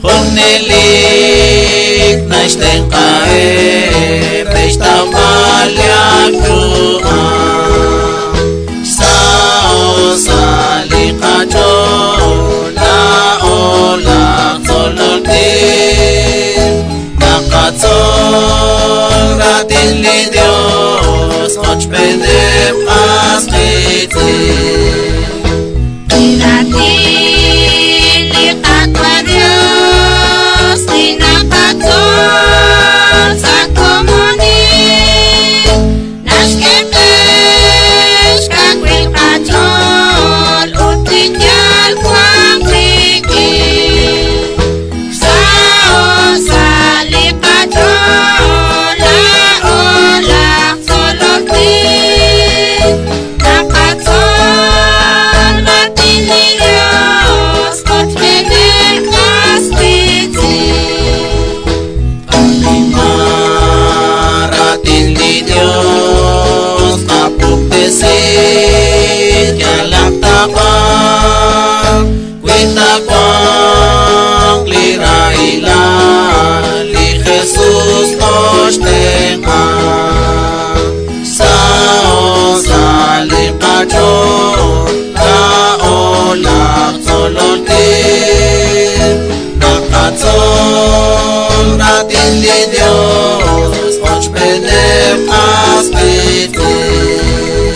Honelik naisten kae Pesta maliak doa Sao salika chola olak tololtin Nakatzol ratin li Dios Och bedem asritin Jesus nos tenga Sao salim kachon La olak tololtin Nakatzol ratin li Dios Och bedem asritin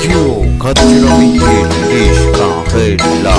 Yo, katira mitin ish kan khayla